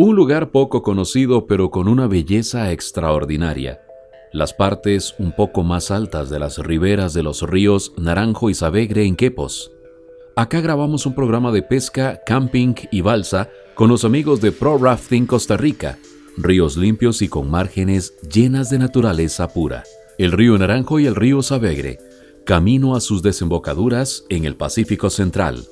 Un lugar poco conocido pero con una belleza extraordinaria. Las partes un poco más altas de las riberas de los ríos Naranjo y Savegre en Quepos. Acá grabamos un programa de pesca, camping y balsa con los amigos de Pro Rafting Costa Rica. Ríos limpios y con márgenes llenas de naturaleza pura. El río Naranjo y el río Savegre, camino a sus desembocaduras en el Pacífico Central.